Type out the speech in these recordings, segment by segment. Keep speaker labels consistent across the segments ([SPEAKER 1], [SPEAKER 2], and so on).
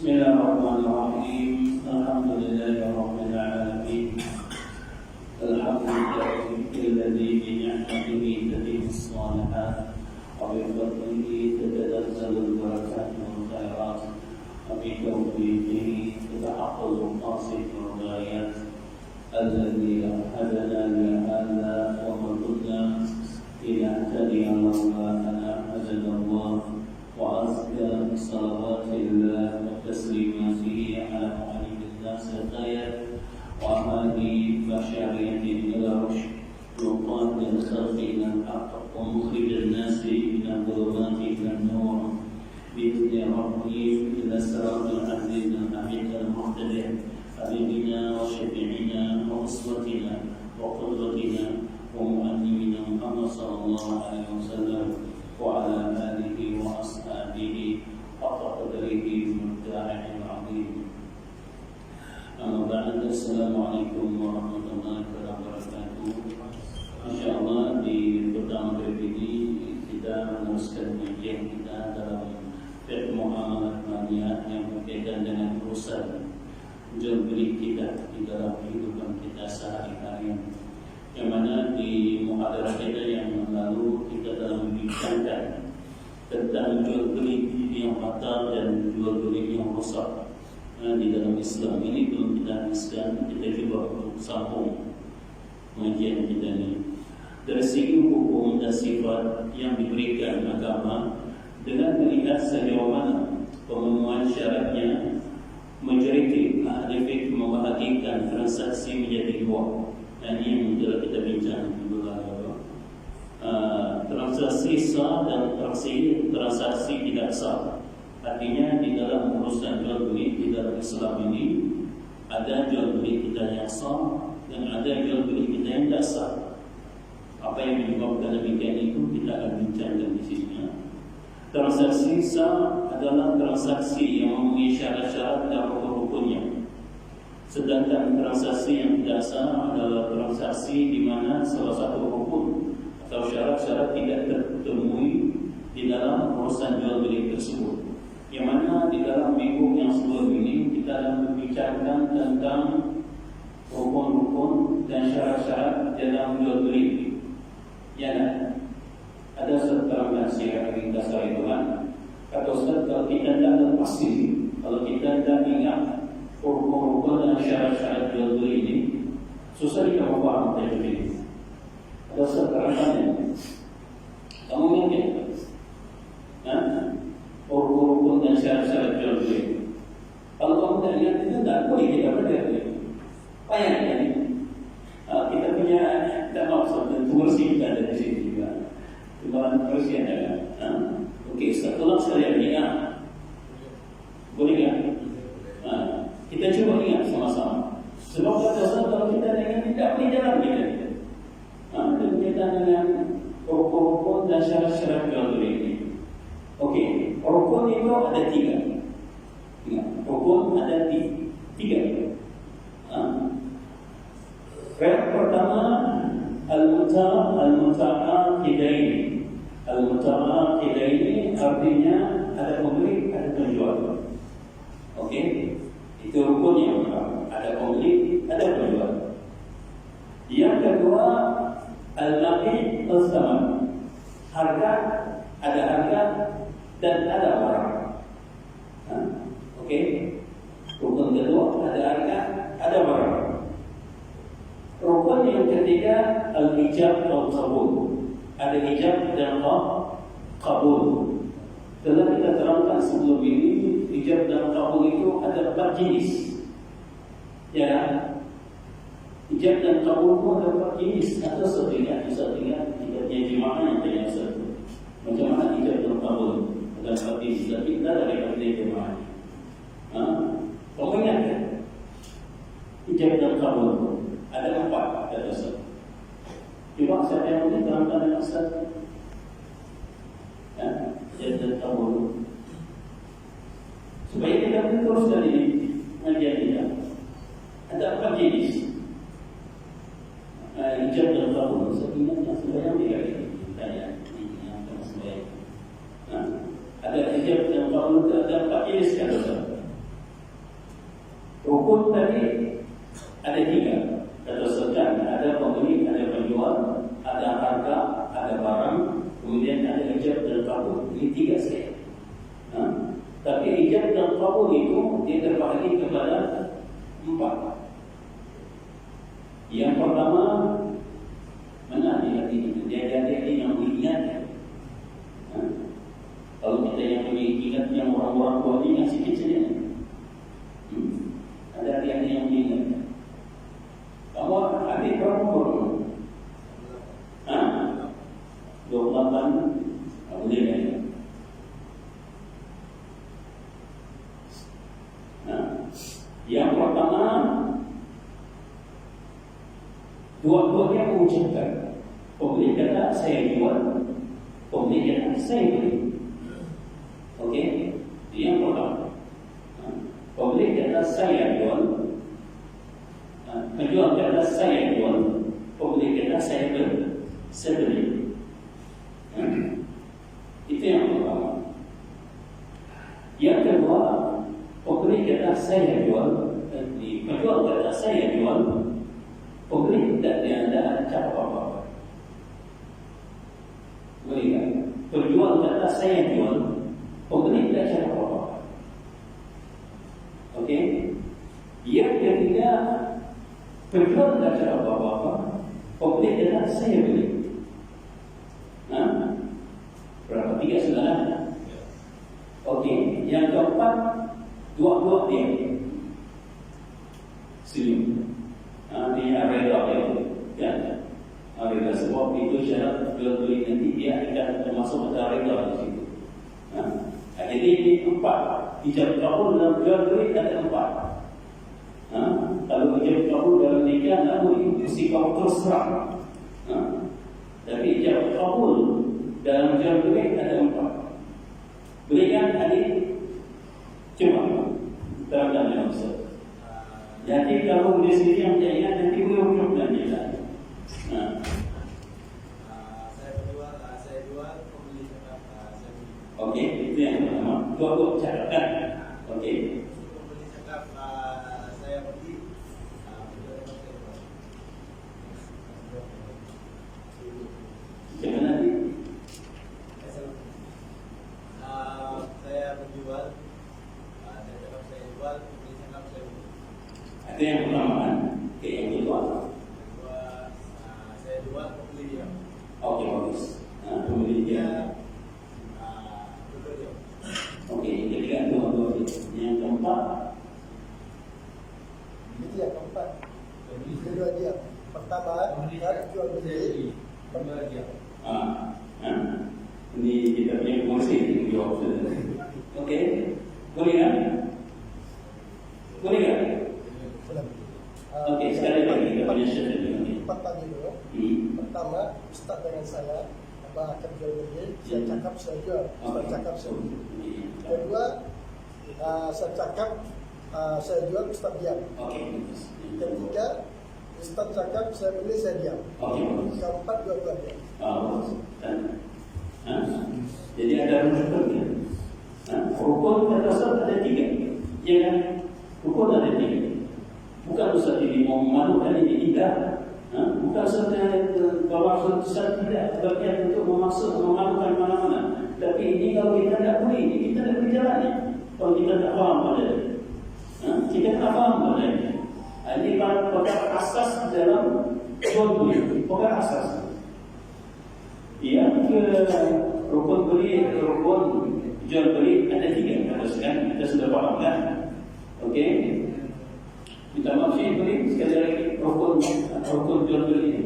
[SPEAKER 1] Bismillahirrahmanirrahim. Alhamdulillahirabbil alamin. Alhamdulillahilladzi bi ni'matihi tatimmus shalihat wa bi fadlihi tatanazzalul barakatu wal khairat wa bi tawfiqihi tatahaqqaqul maqasidul ghayat alladzi hadana li hadha wa ma kunna linahtadiya lawla an hadana Allah. وأزكى صلوات الله وتسليماته على معلم الناس الخير وهادي بشرية إلى رشد وقاد الخلق إلى الحق ومخرج الناس من الظلمات إلى النور بإذن ربهم إلى صراط العزيز الحميد المقتدر حبيبنا وشفيعنا وأسوتنا وقدوتنا ومعلمنا محمد صلى الله عليه وسلم وعلى آله وأصحابه حق قدره المبدع العظيم. أما بعد, Assalamualaikum warahmatullahi wabarakatuh. InsyaAllah di pertama kali ini kita meneruskan kajian kita dalam fiqh muamalah maliyah yang berkaitan dengan urusan jual beli kita di dalam kehidupan kita sehari-hari. Yang mana di muhadarah kita yang lalu kita telah membincangkan tentang jual beli yang batal dan jual beli yang rusak di dalam Islam. Ini belum kita habiskan, kita coba untuk sambung pengajian kita ini dari segi hukum dan sifat yang diberikan agama dengan melihat sejauh mana pemenuhan syaratnya majoriti ahli fiqh membahagikan transaksi menjadi dua. Dan ini telah kita bincang dulu lalu. Transaksi sah dan transaksi tidak sah. Artinya di dalam urusan jual beli di dalam Islam ini ada jual beli kita yang sah dan ada jual beli kita yang tidak sah. Apa yang menyebabkan demikian itu kita akan bincangkan di sini. Transaksi sah adalah transaksi yang memenuhi syarat-syarat dan rukun-rukunnya. Sedangkan transaksi yang tidak sah adalah transaksi di mana salah satu rukun atau syarat-syarat tidak tertemui di dalam urusan jual beli tersebut. Yang mana di dalam minggu yang sebelum ini kita akan membicarakan tentang rukun-rukun dan syarat-syarat dalam jual beli. Ya, ada seterangkan siapa kita saya Tuhan. Kata Ustaz, kalau kita tidak ada pasti, kalau kita tidak ingat rukun-rukun dan syarat-syarat jual beli ini, susah kita memaham tentang ini. Ada seterangkannya. Kamu mungkin rukun-rukun dan syarat-syarat jual beli. Kalau kamu tidak ingat itu, tidak boleh kita belajar. Payah ini. Kita punya, kita maksud kursi kita ada di sini juga. Timbalan kursi ada. Okey, setelah saya ingat, boleh tak? Kita cuba ingat sama-sama. Sebab kata kalau kita ingat tidak boleh jalan kita. Berkaitan dengan rukun dan syarat-syarat jual beli ini. Okey, rukun itu ada tiga. Rukun ada tiga. Yang pertama al-muta'aqidain. Al-muta'aqidain artinya ada pembeli, ada penjual. Okey. Itu rukun yang pertama. Ada pembeli, ada penjual. Yang kedua, al-nabi al-zaman. Harga, ada harga dan ada barang. Okey. Rukun kedua, ada harga, ada barang. Rukun yang ketiga, al-ijab dan qabul. Ada ijab dan qabul. Telah kita terangkan sebelum ini, ijab dan qabul itu ada 4 jenis. Ya, ijab dan qabul itu ada 4 jenis. Atau setidak tidak jemaah yang tanya satu. Macam mana ijab dan qabul? Ada 4 jenis. Kita dari partai jemaah. Kamu ingat kan? Ijab dan qabul ada 4 kata Ustaz. Cuba siapa yang boleh terangkan dengan Ustaz? Ijab dan qabul. Supaya kita terus dari pengajian kita. Ada 4 jenis. Ijab dan qabul. Saya ingat yang sebenarnya tidak ada. Yang sebenarnya. Ada ijab dan qabul, ada 4 jenis kan Ustaz? 4. Yang pertama, mana hati-hati itu? Dia yang mengingat. Kalau kita yang mengingat yang orang-orang tua ini yang sikit saja. Ada hati-hati yang mengingat. Kamu adik berapa umur? 28. Boleh kan? Yang pertama, dua-duanya mengucapkan pembeli kata saya jual, pembeli kata saya beli. Okey, yang pertama, pembeli kata saya jual, penjual kata saya jual, pembeli kata saya beli. Itu yang pertama. Yang kedua, pembeli kata saya jual, penjual kata saya jual, pembeli tidak ada cakap apa-apa. Boleh kan? Penjual kata saya jual, pembeli tidak cakap apa-apa. Okey? Yang ketiga, penjual tidak cakap apa-apa, pembeli kata saya beli. Berapa? 3 sudah. Okey, yang keempat, dua-dua dia senyum. Dia reda ya. Reda sebab itu syarat jual beli nanti dia akan termasuk ada reda di situ. Jadi ini 4. Ijab kabul dalam jual beli ada 4. Kalau ijab kabul dalam nikah namun mesti kau terus terang. Tapi ijab kabul dalam jual beli ada 4. Berikan adik coba terangkan dengan Ustaz. Jadi kalau dia sendiri yang jaya nanti boleh ucap dan jelas. Saya jual, pembeli cakap saya beli. Okey, itu yang pertama. Dua cakap. Okey. Pembeli cakap saya beli. Macam mana ni? Saya menjual, saya cakap saya jual, pembeli cakap saya beli. Itu yang pertama kan? Okey, yang kedua. Saya jual, pembeli dia. Okey, bagus. Pembeli dia. Okey, yang ketiga dua-dua. Yang keempat.
[SPEAKER 2] Ini yang keempat. Kedua dia. Pertama, jual beli. Kedua dia.
[SPEAKER 1] Ini kita punya kursi jawab. Okey, boleh kan? Boleh kan? Okey, sekali lagi kita punya syarat ini.
[SPEAKER 2] Pertama dulu. Pertama, Ustaz dengan saya Abang akan jual beli. Saya cakap saya jual. Ustaz cakap saya beli. Kedua, saya cakap saya jual, Ustaz diam.
[SPEAKER 1] Okey.
[SPEAKER 2] Ketiga, Ustaz cakap saya beli, saya diam.
[SPEAKER 1] Okey.
[SPEAKER 2] Keempat, dua-dua diam.
[SPEAKER 1] Jadi ada rukun. Rukun kata Ustaz ada 3. Ya kan? Rukun ada 3. Bukan Ustaz ini mau memalukan ini tidak. Bukan Ustaz bawa Ustaz tidak bagian untuk memaksa memalukan mana-mana. Tapi ini kalau kita tidak boleh, kita tidak boleh jalannya. Kalau kita tak faham pada ini, kita tak faham pada ini. Ini pada asas dalam jual beli, pokok asas. Yang rukun beli, rukun jual beli ada 3. Kita sudah faham kan? Okey. Kita maksud beli sekali lagi rukun jual beli.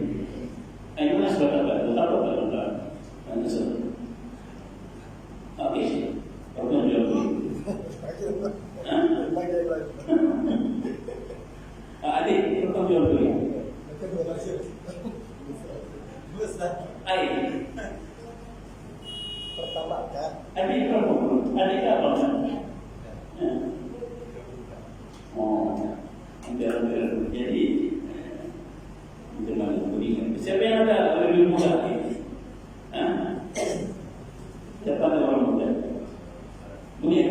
[SPEAKER 1] Ini mana sudah kata? Tak. Mana sudah? Okey. Rukun jual beli. Adik rukun jual beli.
[SPEAKER 2] Pertama kan?
[SPEAKER 1] Adik apa? Jadi bagaimana begini? Siapa yang ada lebih muda ini? Siapa ada orang muda? Bunyi.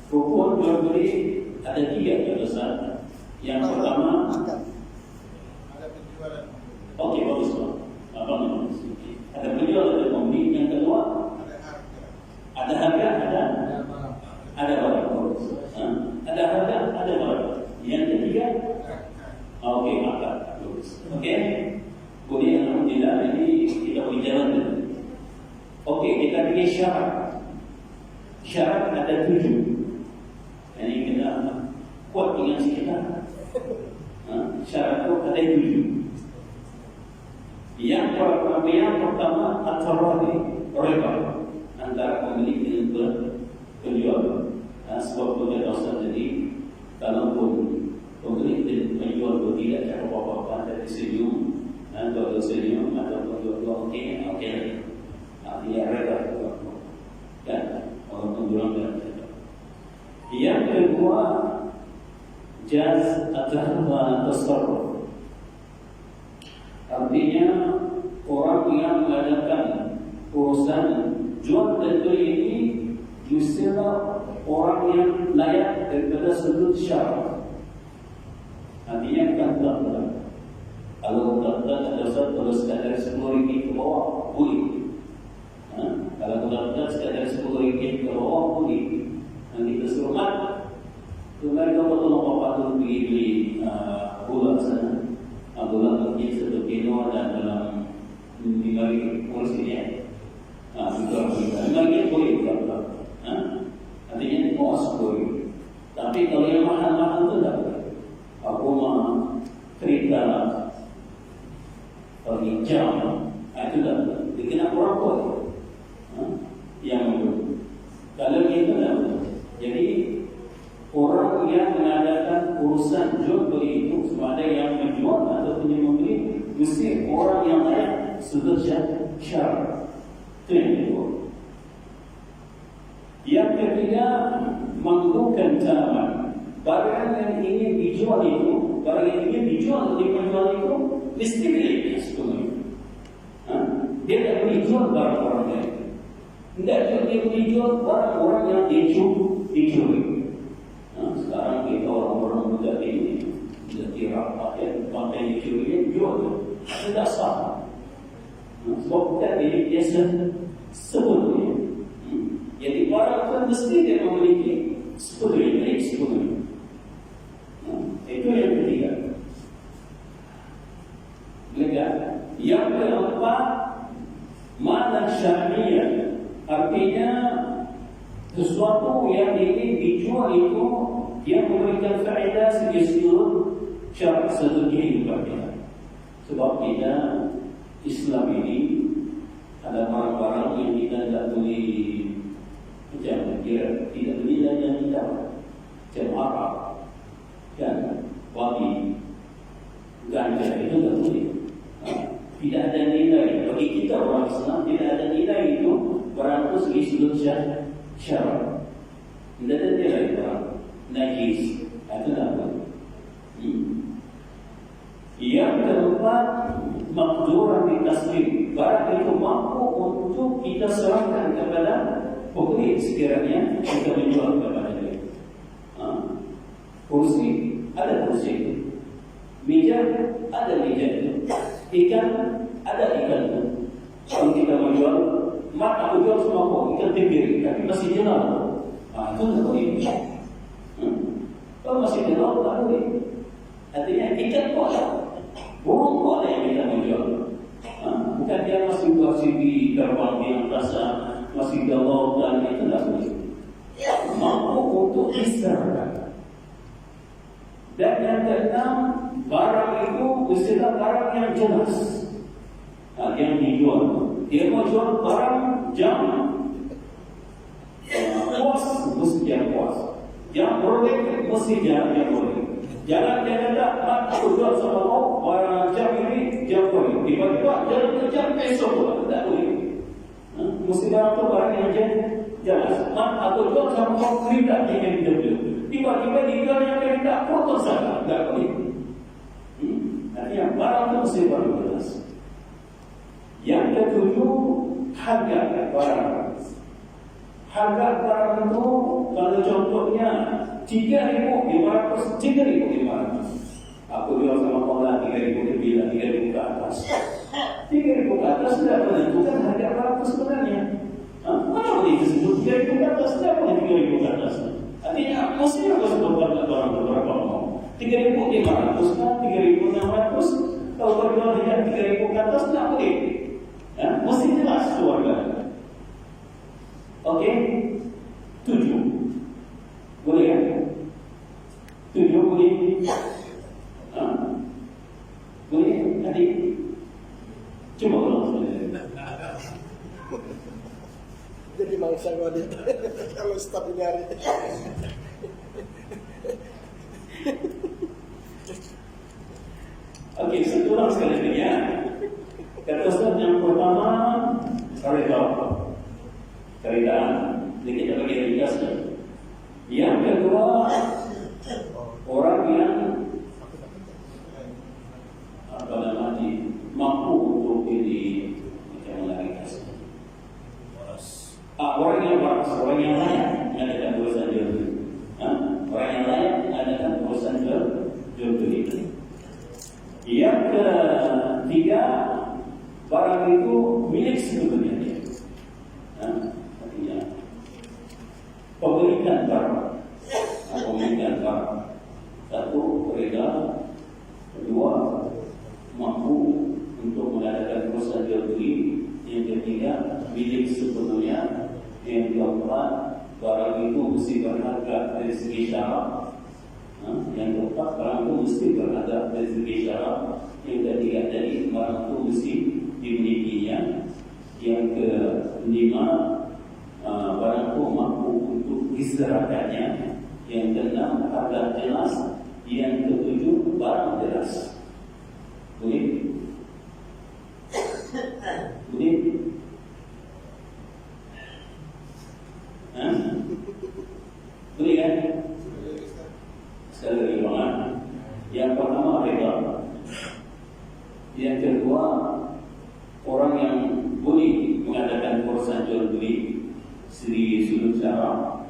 [SPEAKER 1] Rukun jual beli ada 3 besar. Yang pertama,
[SPEAKER 2] ada penjualan.
[SPEAKER 1] okey bagus. Ada penjual, ada pembeli. Yang kedua,
[SPEAKER 2] Ada harga.
[SPEAKER 1] Okey, kita bagi syarat. Syarat ada 7. Yang ini kita kuat ingat sekitar. Syarat itu ada 7. Yang pertama at-taradi, reba antara pemilik dengan penjual. Sebab kita dosa jadi kalau pemilik dan penjual tidak ada apa-apa dari senyum, atau senyum atau penjual okey. Dia reda kan orang penjual dan yang kedua jaz atau tasarruf, artinya orang yang mengadakan urusan jual dan beli ini justru orang yang layak daripada sudut syarak. Artinya bukan tak. Kalau tak ada satu sekadar 10 ringgit ke bawah boleh. Kalau tak sekadar 10 ringgit ke bawah boleh. Nanti keseruan tu mereka tolong bapak tu pergi beli gula sana. Gula mungkin 1 kilo dan dalam 5 ringgit kursi dia. Juga 5 ringgit boleh juga. Artinya kos boleh. Tapi kalau yang mahal-mahal tu tak boleh. Aku mah cerita pergi jam itu tak boleh. Dikena orang boleh. Yang kalau itu tak boleh. Jadi orang yang mengadakan urusan jual beli itu sama ada yang menjual ataupun yang membeli mesti orang yang layak sudut syarat. Itu yang kedua. Yang ketiga, menggunakan tanaman. Barang yang ingin dijual itu, barang yang ingin dijual oleh penjual itu mesti miliknya sepenuhnya. Dia tak boleh jual barang orang lain. Tidak dia boleh jual barang orang yang dicuri. Sekarang kita orang-orang muda ini jadi rapat yang pakai dicuri jual tu, tidak sah. Sebab bukan dia sepenuhnya. Jadi barang itu mesti dia memiliki sepenuhnya. Itu yang ketiga. Yang keempat, mana syariah, artinya sesuatu yang ingin dijual itu yang memberikan faedah segi seluruh syarat satu kehidupan kita. Sebab kita Islam ini ada barang-barang yang kita tidak boleh macam kira tidak boleh dan tidak macam Arab kan, wabi, ganja itu tak boleh. Tidak ada nilai bagi kita orang Islam, tidak ada nilai itu barang itu segi sudut syarat. Tidak ada nilai barang najis, itu tak boleh. Yang keempat, makduran di taslim. Barang itu mampu untuk kita serahkan kepada pembeli sekiranya kita menjual kepada dia. Kursi, ada kursi. Meja, ada meja itu. Ikan, ada ikan itu. Kalau kita menjual, mak aku jual semua kok ikan tenggiri, tapi masih jelas. Itu tak boleh. Kalau masih jelas, tak boleh. Artinya ikan kok ada. Burung kok ada yang kita menjual. Bukan dia masih di terbang di angkasa, masih di lautan, itu tak boleh. Mampu untuk diserahkan. Dan yang keenam, barang itu istilah barang yang jelas yang dijual. Dia mau jual barang jam puas, mesti jam puas. Jam boleh, mesti jam boleh. Jangan dia kata, aku jual sama kau barang jam ini jam boleh. Tiba-tiba jam esok pula, tak boleh. Mesti barang yang jelas. Aku jual sama kau kereta yang jam. Tiba-tiba dijual yang kereta potong saja, tak boleh. Artinya barang itu mesti barang jelas. Yang ketujuh, harga barang. Harga barang itu kalau contohnya 3.500, 3.500. Aku jual sama orang 3.000, dia bilang 3.000 ke atas. 3.000 ke atas tidak menentukan harga barang itu sebenarnya. Mana boleh disebut 3.000 ke atas, tidak boleh 3.000 ke atas. Artinya mesti harus berapa barang berapa mau. 3.500 kan, 3.600. Kalau berjual dengan 3.000 ke atas tidak boleh. Mesti jelas keluarga.
[SPEAKER 2] jadi mangsa gua dia. Kalau Ustaz ini hari.
[SPEAKER 1] Oke, satu orang sekali lagi ya. Kata Ustaz yang pertama, keridaan. Ini kita bagi ringkasnya. Yang kedua, orang yang mampu untuk ini kita ringkasnya. Orang yang waras, orang yang layak mengadakan urusan jual beli. Orang yang layak mengadakan urusan jual beli. Yang ketiga, barang itu milik sebetulnya dia. Artinya pemilikan barang. Satu, reda. Kedua, mampu untuk mengadakan urusan jual beli. Yang ketiga, milik sebetulnya. Yang keempat, barang itu mesti berharga dari segi syarak. Yang keempat, barang itu mesti berharga dari segi syarak. Yang ketiga, jadi barang itu mesti dimilikinya. Yang kelima, barang itu mampu untuk diserahkannya. Yang keenam, harga jelas. Yang ketujuh, barang jelas. Boleh? Boleh? Boleh kan? Sekali lagi banget. Yang pertama reda. Yang kedua, orang yang boleh mengadakan urusan jual beli dari sudut syarak.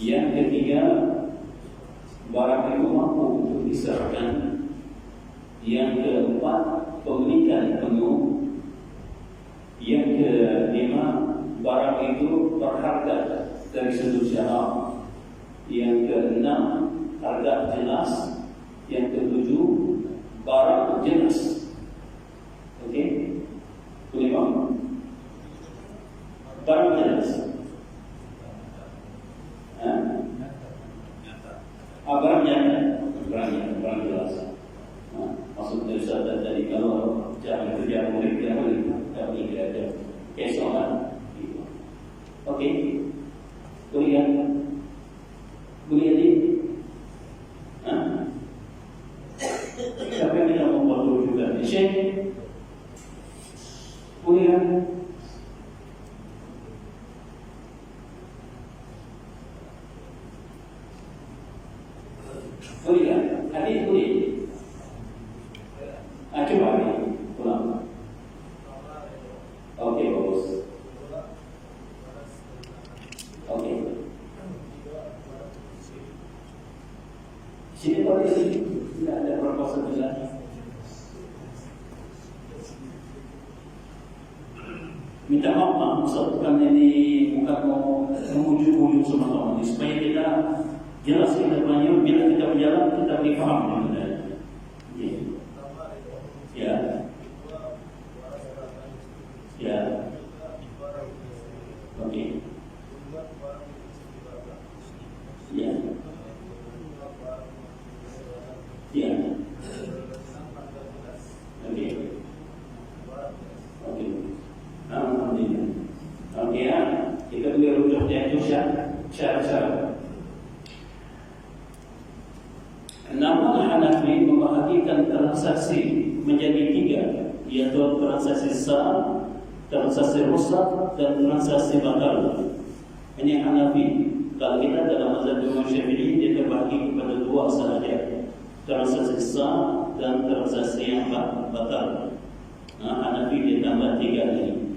[SPEAKER 1] Yang ketiga, barang itu mampu untuk diserahkan. Yang keempat, pemilikan penuh. Yang kelima, barang itu berharga dari sudut syarak. Yang keenam, harga jelas. Yang ketujuh, barang jelas. Okey? Kelima, barang jelas. Barang jelas. Maksudnya Ustaz tadi kalau jangan kerja murid dia boleh, tapi dia ada kesoalan. Okey, boleh kan? Boleh ni? Siapa yang tidak membantu juga? Syekh, boleh kan? Boleh kan? Hadis boleh. Coba ni, ulang. Okey, bagus. Okey. Sini boleh sini. Tidak ada berapa sebelah. Minta maaf, Ustaz, bukan ini bukan mau mengujuk-ujuk sama ini supaya kita jelas kita punya bila kita berjalan kita boleh faham benar. Ya. Ya. Okey. Ya. Ya. Okey. Okey. Alhamdulillah. Okey ya. Kita boleh rujuk dia itu syarat-syarat. Namun Hanafi membahagikan transaksi menjadi tiga, yaitu transaksi sah, transaksi rusak, dan transaksi batal. Ini Hanafi. Kalau kita dalam mazhab Imam Syafi'i dia terbagi kepada dua sahaja, transaksi sah dan transaksi yang batal. Hanafi dia tambah tiga ini.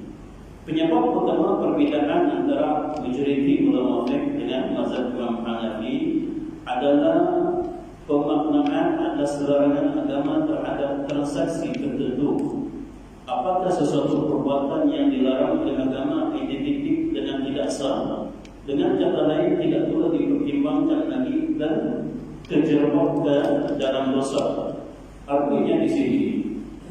[SPEAKER 1] Penyebab utama perbedaan antara majoriti ulama fiqh dengan mazhab Imam Hanafi adalah pemaknaan atas larangan agama terhadap transaksi tertentu. Apakah sesuatu perbuatan yang dilarang oleh agama identik dengan tidak sah? Dengan kata lain, tidak perlu dipertimbangkan lagi dan terjerumus ke dalam dosa. Artinya di sini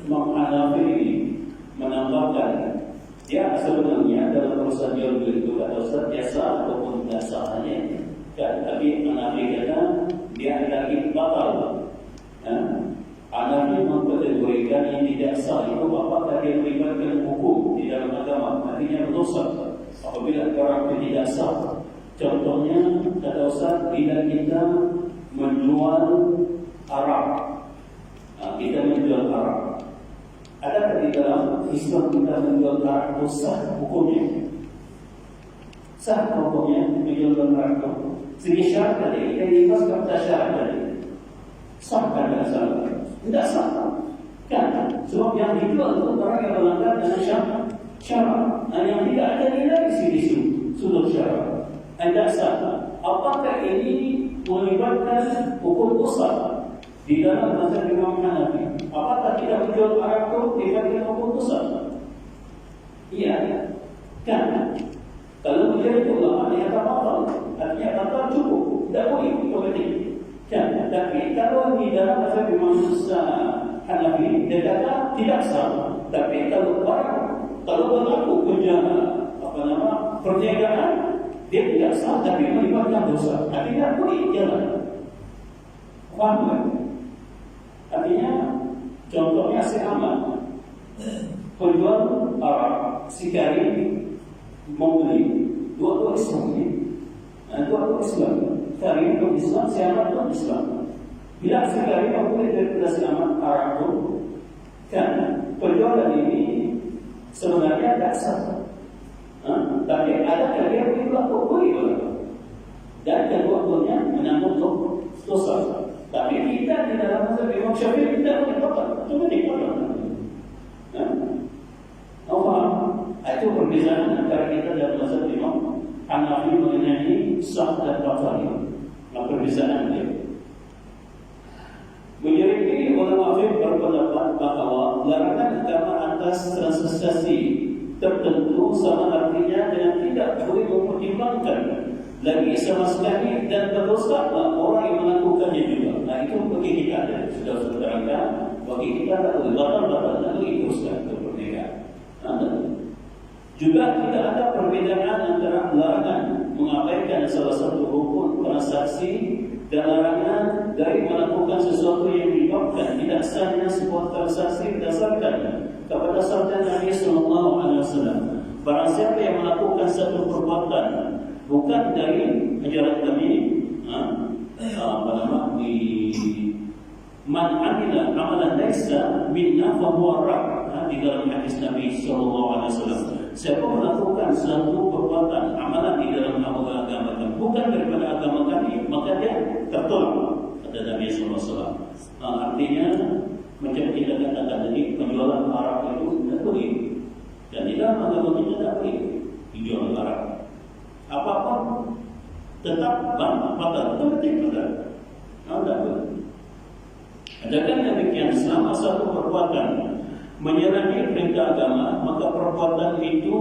[SPEAKER 1] Imam Hanafi menambahkan, ya sebenarnya dalam urusan jual beli itu ada biasa ataupun tidak sahnya. Tapi Hanafi kata dia lagi batal. Hanafi mengkategorikan yang tidak sah itu apakah dia melibatkan hukum di dalam agama, artinya berdosa. apabila orang itu tidak sah. Contohnya, kata Ustaz, bila kita menjual arak, kita menjual arak. Adakah di dalam Islam kita menjual arak itu sah hukumnya? Sah hukumnya menjual arak itu? Segi syarat tadi, kita lipas kepada syarat tadi. Sah kan tidak sah? Tidak sah kan? Sebab yang dijual itu orang yang melanggar dengan syarat. Yang tidak ada nilai di situ sudut syarat. Anda sah. Apakah ini melibatkan hukum usaha di dalam mazhab Imam Hanafi? Apakah tidak menjual arak itu melibatkan hukum usaha? Iya, kan? Kalau menjadi ulama yang tak batal, artinya batal cukup, tidak boleh otomatik. Kan? Tapi kalau di dalam mazhab Imam Hanafi, dia kata tidak sah. Tapi kalau berlaku perniagaan, dia tidak sah tapi melibatkan dosa. Artinya boleh jalan. Faham tak? Artinya contohnya seaman. Penjual arak, si kari membeli dua-dua Islam ni. Dua-dua Islam. Kari itu Islam, seaman itu Islam. Bila si kari membeli daripada seaman arak itu, kan penjualan ini sebenarnya tak sah. Tapi ada kalian yang boleh dan kedua-duanya menanggung dosa. Tapi kita di dalam mazhab Imam Syafi'i tidak boleh batal. Cuma dikatakan. Itu perbezaan antara kita dan mazhab Imam Hanafi mengenai sah dan batal. Perbezaan dia. Menjadi ulama fiqh berpendapat bahawa larangan agama atas transaksi tertentu sama artinya dengan tidak boleh mempertimbangkan lagi sama sekali dan berdosa orang yang melakukannya juga. Itu bagi kita ada sudah terangkan. Bagi kita tak boleh batal dan teruskan ke perniagaan. Juga tidak ada perbezaan antara larangan mengabaikan salah satu hukum transaksi dan larangan dari melakukan sesuatu yang menyebabkan tidak sahnya sebuah transaksi berdasarkan kepada sabda Nabi sallallahu alaihi wasallam. Barang siapa yang melakukan satu perbuatan bukan dari ajaran kami, man amila amalan laisa minna fa huwa rad. Di dalam hadis Nabi sallallahu alaihi wasallam, siapa melakukan satu perbuatan amalan di dalam agama kami bukan daripada agama kami, maka dia tertolak, kata Nabi sallallahu alaihi wasallam. Artinya macam kita katakan tadi, penjualan arak itu tidak boleh. Dan di dalam agama kita tidak boleh dijual arak. Apa-apa tetap batal, otomatik batal. Tidak boleh. Adakah demikian selama satu perbuatan menyalahi perintah agama, maka perbuatan itu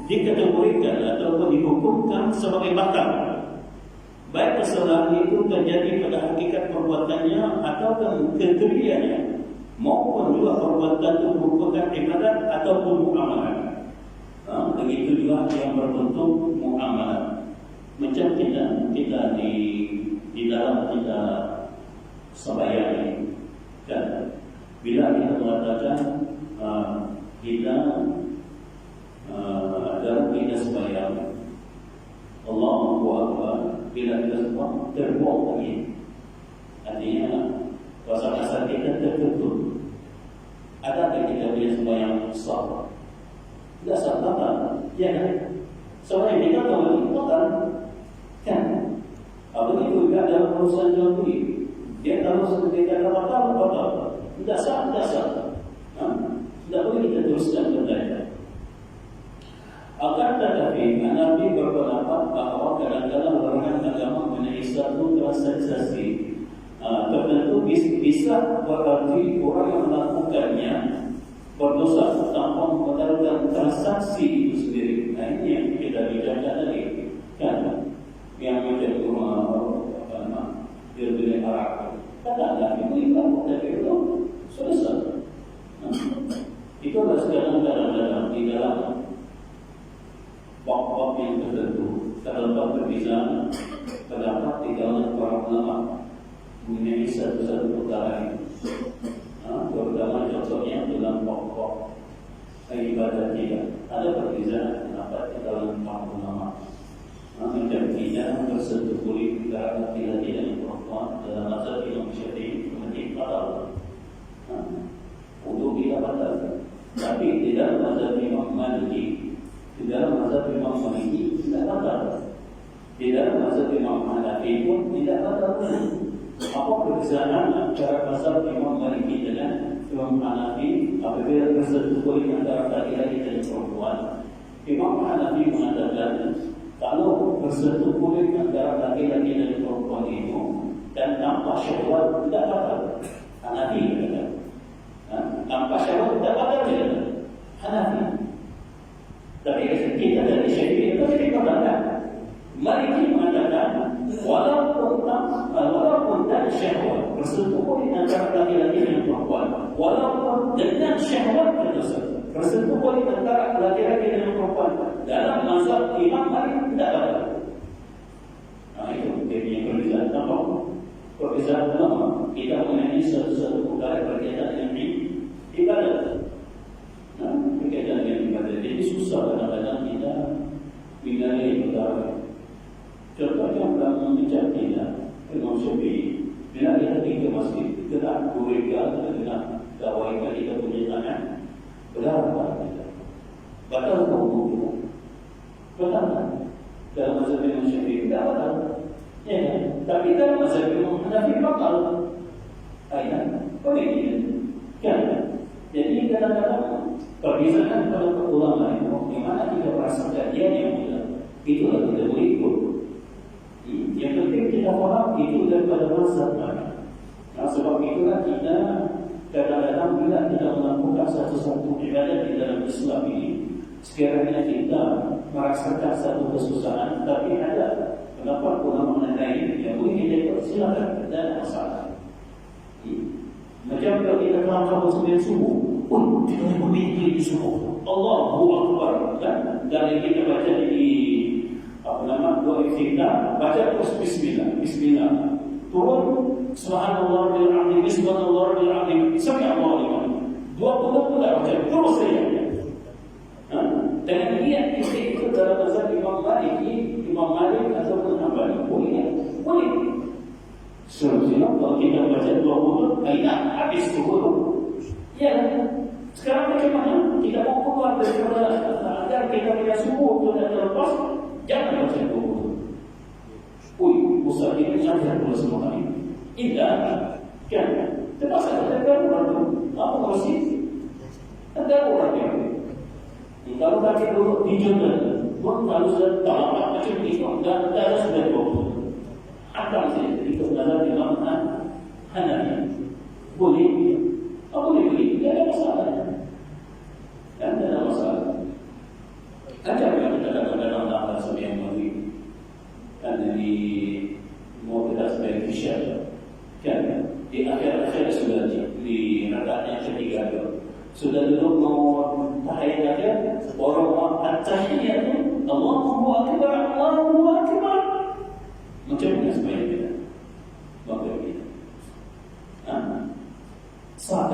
[SPEAKER 1] dikategorikan ataupun dihukumkan sebagai batal. Baik kesalahan itu terjadi pada hakikat perbuatannya atau kegebiannya, maupun juga perbuatan itu merupakan ibadat ataupun muamalah. Begitu juga yang berbentuk muamalah. Macam kita di dalam kita sembahyang, kan? Bila kita mengatakan kita dalam kita sembahyang, Allahu Akbar, bila kita semua terbuang lagi, artinya bahasa kasar kita tertutup. Adakah kita punya sembahyang sah? Tidak sah, batal. Ya kan? Sembahyang kita tahu batal, kan? Apalagi juga dalam urusan jual beli, dia kalau seperti kata batal. Tidak sah, tidak sah. Tidak boleh kita teruskan belajar. Akan tetapi Nabi berpendapat bahawa kadang-kadang larangan agama mengenai satu transaksi tertentu bisa berarti orang yang melakukannya berdosa tanpa membatalkan transaksi itu sendiri. Ini yang kita bicarakan tadi, kan? Yang menjadi dia arak. Katakan itu tapi itu selesai. Itu adalah sekarang di dalam bab-bab yang tertentu terdapat perbezaan terdapat di dalam para ulama mengenai satu-satu perkara ini. Terutama contohnya dalam bab-bab ibadat kita ada perbezaan terdapat di dalam bab dalam mazhab Imam Syafi'i mesti batal. Wudu kita batal. Tapi di dalam mazhab Imam Maliki, di dalam mazhab Imam Maliki tidak batal. Di dalam mazhab Imam Hanafi pun tidak batal. Apa perbezaan antara mazhab Imam Maliki dengan Imam Hanafi apabila bersentuh kulit antara laki-laki dan perempuan? Imam Hanafi mengatakan kalau bersentuh kulit antara laki-laki dan perempuan itu dan tanpa syahwat tidak batal. Hanafi kata, tanpa syahwat tidak batal tidak. Hanafi. Tapi kita dari Syafi'i itu tidak batal. Maliki mengatakan walaupun tak syahwat bersentuh kulit antara laki-laki dan perempuan, walaupun dengan syahwat bersentuh kulit antara laki-laki dan perempuan, dalam mazhab Imam Malik tidak ada. Itu dia punya perbezaan. Nampak perbezaan ulama. Kita mengenai satu-satu perkara berkaitan dengan ibadat. Berkaitan dengan ibadat. Jadi susah kadang-kadang kita mengenai perkara. Contohnya dalam membaca kita Imam Syafi'i, bila kita pergi ke masjid, kita tak curiga, kita kawaikan kita punya tangan, berapa kita? Batal wudu, batal. Dalam mazhab Imam Syafi'i tidak batal, ya kan? Tapi dalam mazhab Imam Hanafi batal. Ayat, boleh kan? Jadi kadang-kadang perbezaan pada ulama itu, di mana kita merasa kajian yang mudah, itulah kita boleh ikut. Yang penting kita faham itu daripada mazhab mana. Sebab itulah kita kadang-kadang bila kita melakukan satu-satu ibadat di dalam Islam ini, sekiranya kita merasakan satu kesusahan, tapi ada pendapat ulama lain yang boleh kita ikut, silakan, tidak ada masalah. Macam kalau kita melakukan sembahyang subuh, kita berdiri di subuh, Allahu Akbar, dan kita baca di doa iftitah, baca terus bismillah, bismillah. Turun subhanallah bil azim, subhanallah bil azim, sami Allahu liman. 20 pula baca terus saja. Dengan niat itu dalam mazhab Imam Malik ataupun Hambali boleh. Sebenarnya kalau kita baca 20 ayat habis 20. Ya. Sekarang bagaimana? Kita mau keluar daripada agar kita punya subuh itu tidak terlepas. Jangan baca buku. Ustaz ini ajar pula semua kali. Indah, kan? Terpaksa ada darurat tu. Apa masih? Ada darurat yang. Kalau kaki dulu dijual, pun kalau sudah tamat macam itu, dan darah sudah jauh. Apa sih? Itu dalam Imam Hanafi. Boleh? Boleh. Tidak ada masalah. Tidak ada masalah. Ajar yang kita dalam dalam sembahyang maghrib dan di mau kita sembahyang isya kan di akhir sudah di rakaat yang ketiga sudah duduk mau tahiyat aja orang at-tahiyat Allahu akbar macam mana sembahyang kita maghrib kita sah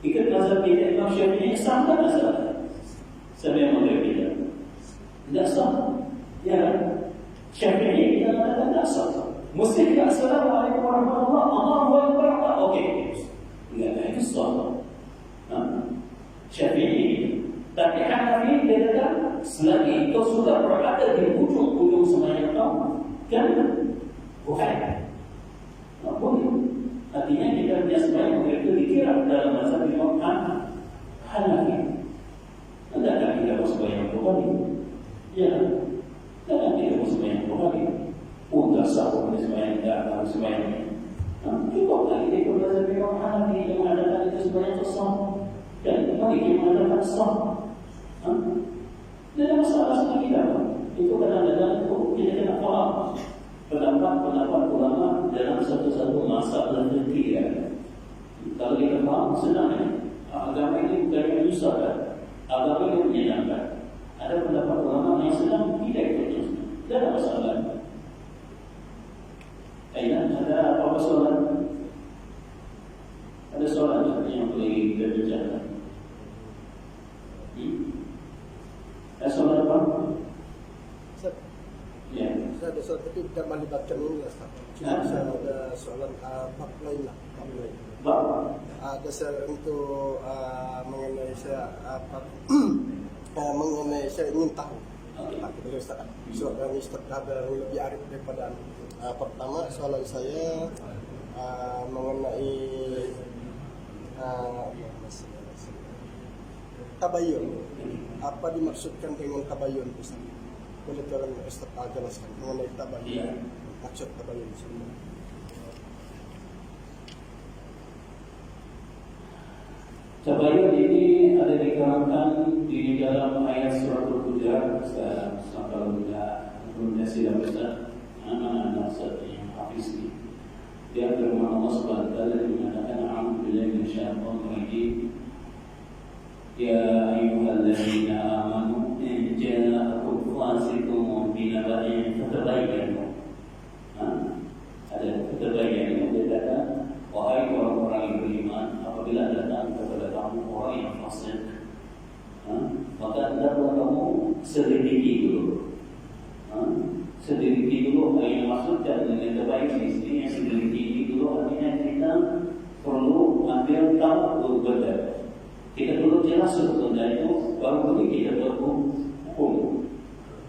[SPEAKER 1] ikut mazhab kita Imam Syafi'i sah sembahyang maghrib kita tidak sah. Ya, Syafi'i kita katakan tidak sah. Mesti kita assalamualaikum warahmatullahi wabarakatuh. Okey. Tidak itu sah. Syafi'i. Tapi Hanafi dia kata selagi kau sudah berada di ujung-ujung sembahyang kau, kan bukan. Boleh. Artinya kita punya sembahyang maghrib itu dikira dalam mazhab Imam Hanafi. Hendaklah kita bersembahyang kembali. Ya, hendaklah kita bersembahyang kembali. Untuk sah sembahyang tidak akan sembahyang. Cukup lagi kita belajar Imam Hanafi yang mengatakan itu sembahyang sah. Dan mari kita mengatakan sah. Tidak ada masalah sama kita. Itu kadang-kadang kita kena faham pendapat ulama dalam satu-satu masalah terkira. Kalau kita faham senang. Agama ini bukan yang susah kan? Agama yang menyenangkan. Ada pendapat ulama yang senang tidak ikut. Tidak ada masalah. Ada apa-apa soalan? Ada soalan yang boleh kita bicarakan? Ada soalan apa?
[SPEAKER 2] Ustaz.
[SPEAKER 3] Ya.
[SPEAKER 2] Ustaz, ada Ustaz, tapi tidak melibatkan ini Ustaz. Cuma saya ada soalan bab lain lah, bab lain. Ada saya untuk mengenai saya mengenai saya ingin tahu. Kepada Ustaz, soalan Ustaz ada yang lebih arif daripada pertama soalan saya mengenai tabayun. Apa dimaksudkan dengan tabayun Ustaz? Boleh tolong Ustaz jelaskan mengenai tabayun. Maksud tabayun sebenarnya.
[SPEAKER 1] Tabayun ini ada diterangkan di dalam ayat surat Al-Hujurat. Kalau tidak silap Ustaz, anak-anak yang hafiz ini. Dia firman Allah Subhanahu wa taala mengatakan a'udzu billahi minasyaitonir rajim. Ya ayyuhalladzina amanu in ja'akum fasiqun binaba'in fatabayyanu. Ada fatabayyanu, dia kata, wahai orang-orang yang beriman, apabila datang kepada kamu orang yang fasik, maka hendaklah kamu selidiki dulu. Selidiki dulu, yang maksudkan dengan terbaik di sini yang selidiki dulu artinya kita perlu ambil tahu benar. Kita perlu jelas sebetulnya itu, baru kita berhukum.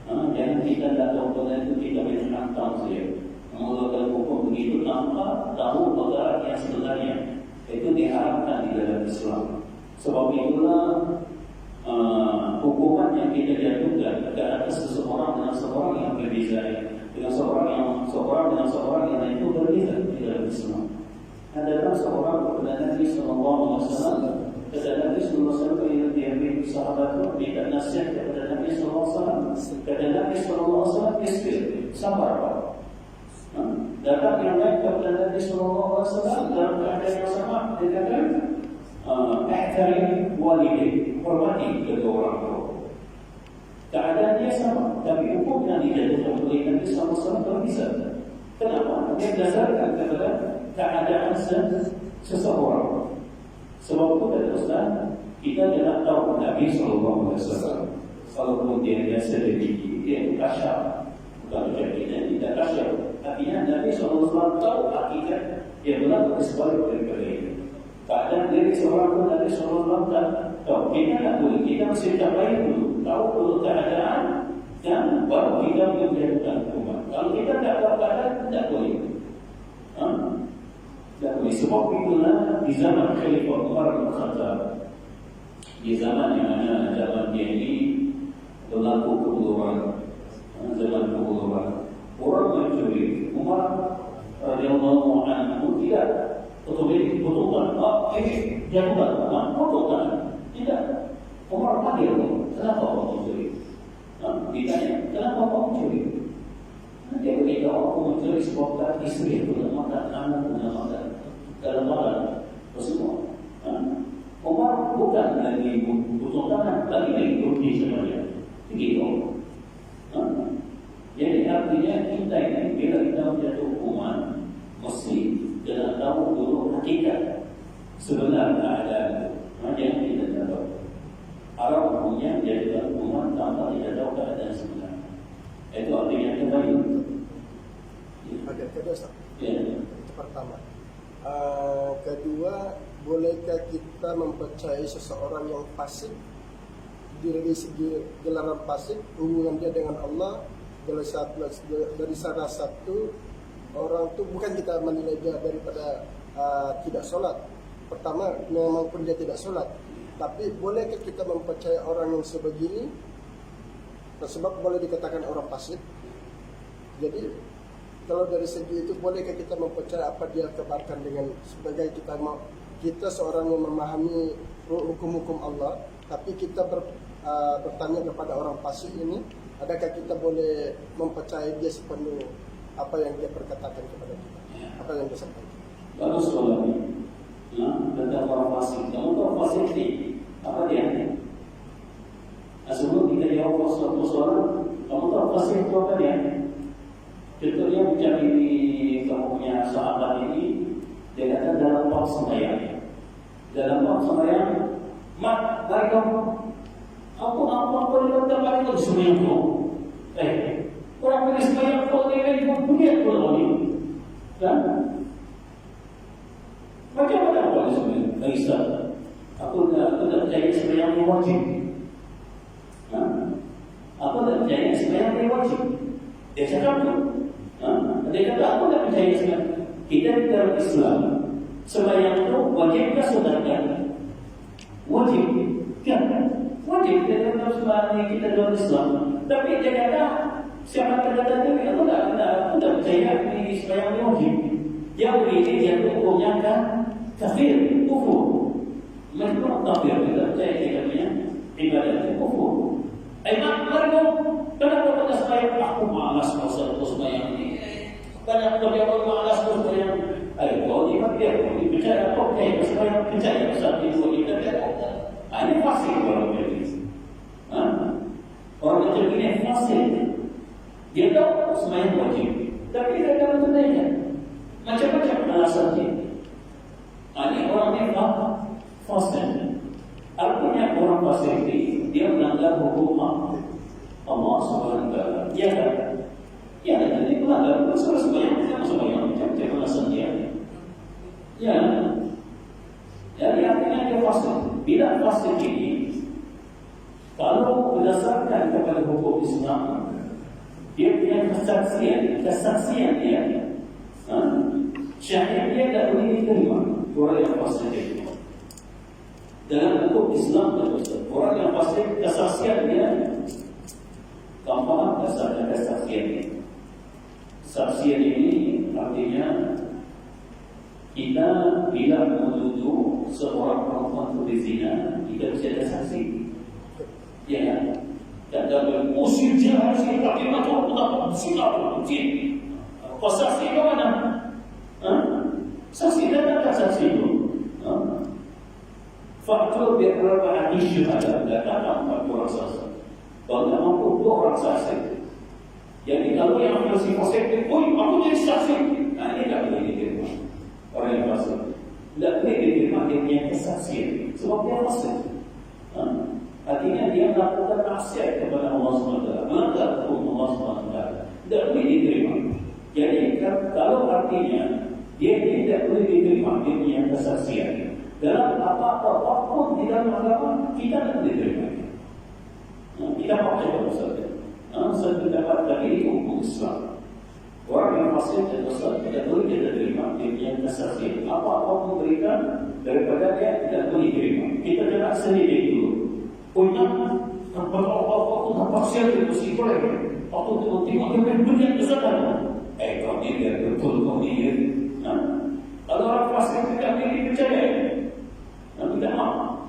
[SPEAKER 1] Jangan kita tidak tahu benar itu kita menentang saja. Mengeluarkan hukum begitu tanpa tahu perkara yang sebenarnya. Itu diharapkan di dalam Islam. Sebab itulah hukuman yang kita jatuhkan ke atas seseorang dengan seorang yang berbeza, dengan seorang dengan seorang yang lain itu berbeza di dalam Islam. Ada seorang kepada Nabi Sallallahu Alaihi Wasallam, kata Nabi Sallallahu Alaihi Wasallam yang diambil sahabat itu minta nasihat kepada Nabi Sallallahu Alaihi Wasallam. Kata Nabi Sallallahu Alaihi Wasallam, isbir, sabar. Datang yang lain kepada Nabi Sallallahu Alaihi Wasallam dalam keadaan yang sama, dia kata, ihtarim walidayk, hormati kedua orang tua. Keadaannya sama, tapi hukum yang dijatuhkan oleh Nabi Sallallahu Alaihi Wasallam berbeza. Kenapa? Dia berdasarkan kepada keadaan seseorang. Sebab itu kata Ustaz, kita tidak tahu Nabi Sallallahu Alaihi Wasallam. Kalau kemudian dia sedikit, dia itu kasyaf. Bukan jadinya tidak kasyaf. Artinya Nabi Sallallahu Alaihi Wasallam tahu hakikat yang berlaku sebalik daripada ini. Keadaan diri seorang pun Nabi Sallallahu Alaihi Wasallam tahu. Kita tidak boleh, kita mesti capai dulu, tahu dulu keadaan dan baru kita menjatuhkan hukuman. Kalau kita tidak tahu keadaan, tidak boleh. Tidak boleh. Sebab itulah di zaman Khalifah Umar bin Khattab, di zaman yang mana zaman dia ini berlaku kebodohan, zaman kebodohan. Orang mencuri, Umar radhiyallahu anhu tidak otomatis potongkan, jatuhkan hukuman, potongkan. Tidak. Umar panggil, kenapa kau mencuri? Ditanya, kenapa kau mencuri? Dia berkata, aku mencuri sebab istri itu dalam makan, anak dalam makan, dalam makan, semua. Umar bukan lagi butuh tangan, lagi mengikuti semuanya. Begitu. Jadi artinya kita ini bila kita menjatuh hukuman, mesti jangan tahu dulu hakikat sebenar keadaan. Jangan kita tahu. Arab umumnya menjadikan hukuman tanpa tidak tahu keadaan sebenar. Itu artinya kembali.
[SPEAKER 2] Ada kedua Ustaz.
[SPEAKER 1] Ya.
[SPEAKER 2] Itu pertama. Kedua, bolehkah kita mempercayai seseorang yang fasik dari segi gelaran fasik, hubungan dia dengan Allah dari salah satu orang itu bukan kita menilai dia daripada tidak sholat. Pertama, memang pun dia tidak sholat. Tapi bolehkah kita mempercayai orang yang sebegini? Sebab boleh dikatakan orang fasik. Jadi kalau dari segi itu bolehkah kita mempercayai apa dia kabarkan dengan sebagai kita seorang yang memahami hukum-hukum Allah, tapi kita bertanya kepada orang fasik ini, adakah kita boleh mempercayai dia sepenuh apa yang dia perkatakan kepada kita, apa yang dia sampaikan?
[SPEAKER 1] Bagus soalannya. Tentang orang fasik. Kamu tahu fasik ini apa dia? Sebelum kita jawab suatu soalan, kamu tahu fasik itu apa dia? Contohnya mencari kamu punya sahabat ini, dia kata dalam waktu sembahyang. Dalam waktu sembahyang, mak, baik kamu. Apa boleh kata baik itu sembahyang tu? Orang pergi sembahyang kau ini lihat pula ini. Kan? Macam mana awak sebenarnya? Ustaz, aku tak percaya sembahyang ni wajib. Aku tak percaya sembahyang ni wajib. Dia cakap tu. Dia kata aku tak percaya sembahyang. Kita di dalam Islam, sembahyang itu wajibkah sunatkan? Wajib. Kan? Wajib kita dalam sembahyang kita dalam Islam. Tapi dia kata siapa kata tadi aku tak percaya ni sembahyang ni wajib. Yang ini dia hukumnya kan kafir, kufur. Mereka kafir, tidak percaya dia punya ibadat itu kufur. Mereka kenapa pada sembahyang aku malas pasal sembahyang ini? Banyak orang malas sembahyang. Kalau dia percaya kok kayak sembahyang percaya pasal itu kita tidak. Ini fasik orang ini. Orang macam ini fasik. Dia tahu sembahyang wajib, tapi dia tak tunaikan. Macam-macam alasan dia. Ini orang yang fasik. Artinya orang fasik ini dia melanggar hukum Allah Subhanahu Wa Taala. Ya kan? Ya, jadi melanggar hukum sembahyang macam alasan dia. Ya. Jadi artinya dia fasik. Bila fasik ini, kalau berdasarkan kepada hukum Islam, dia punya kesaksian dia, syahid dia tak boleh diterima. Orang yang fasik itu dalam hukum Islam orang yang fasik kesaksian dia, kamu faham kesaksian ini? Saksian ini artinya kita bila menuduh seorang perempuan itu berzina, kita mesti ada saksi. Ya kan? Dan dalam usul dia harus kita terima tu tak berzina pun dia. Saksi ke mana? Saksi dan tak saksi itu. Faktor beberapa isu ada datang orang saksi. Kalau mampu dua orang saksi. Jadi kalau yang masih fasik, aku jadi saksi. Ini tak boleh diterima. Orang yang fasik tidak boleh diterima dia punya kesaksian sebab dia fasik. Artinya dia melakukan maksiat kepada Allah SWT, melanggar hukum Allah SWT, tidak boleh diterima. Jadi kalau artinya dia tidak boleh diterima dia punya kesaksian dalam apa-apa di dalam agama, kita tidak boleh diterima. Kita pakai saja. Saya dapat dari hukum Islam. Orang yang fasik dan dosa tidak boleh kita terima dia punya kesaksian. Apa-apa memberikan daripada dia tidak boleh terima. Kita tidak sendiri dulu. Punya apa-apa untuk fasik itu sih boleh. Aku tengok dia punya kesadaran. Kalau dia betul kau dia. Kalau orang fasik tidak dipercaya, tidak mau.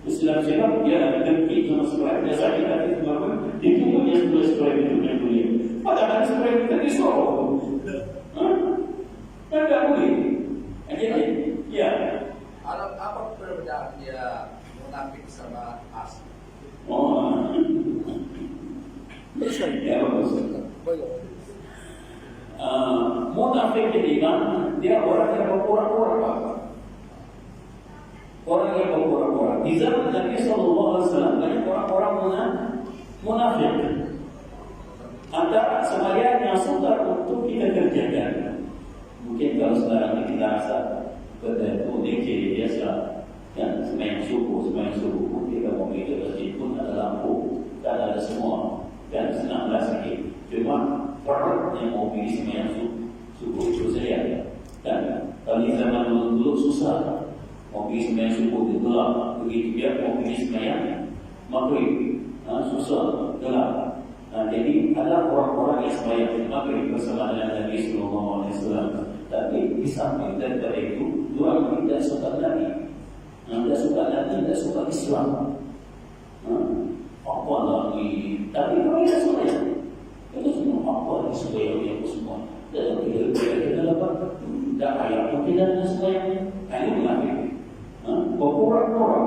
[SPEAKER 1] Islam siapa dia dengki sama sekali. Biasa kita itu berapa? Itu dia sudah sekali hidupnya dunia. Padahal sekali kita disuruh. Tidak boleh. Jadi, ya.
[SPEAKER 3] Apa perbedaan dia munafik sama asli?
[SPEAKER 1] Ya bagus. Munafik jadi kan dia orang yang berpura-pura. Orang yang berpura-pura. Di zaman Nabi Sallallahu Alaihi Wasallam banyak orang-orang munafik. Antara sembahyang yang sukar untuk kita kerjakan. Mungkin kalau sekarang kita rasa benda itu dikir biasa, kan sembahyang subuh kita mau pergi ke masjid pun ada lampu, tak ada semua, dan senanglah sikit. Cuma orang yang mau pergi sembahyang subuh itu saja. Dan kalau di zaman dulu susah. Mau pergi sembahyang subuh itu gelap, begitu dia mau pergi sembahyang maghrib susah gelap. Jadi ada orang-orang yang sembahyang maghrib bersama dengan Nabi Sallallahu Alaihi Wasallam. Tapi di samping daripada itu, orang tidak suka Nabi, tidak suka Nabi, tidak suka Islam. Apa lagi? Tapi mereka sembahyang. Itu semua apa lagi sembahyang yang semua. Dan kita dapat tidak ayat mungkin dan sembahyang. Ini munafik. Berpura-pura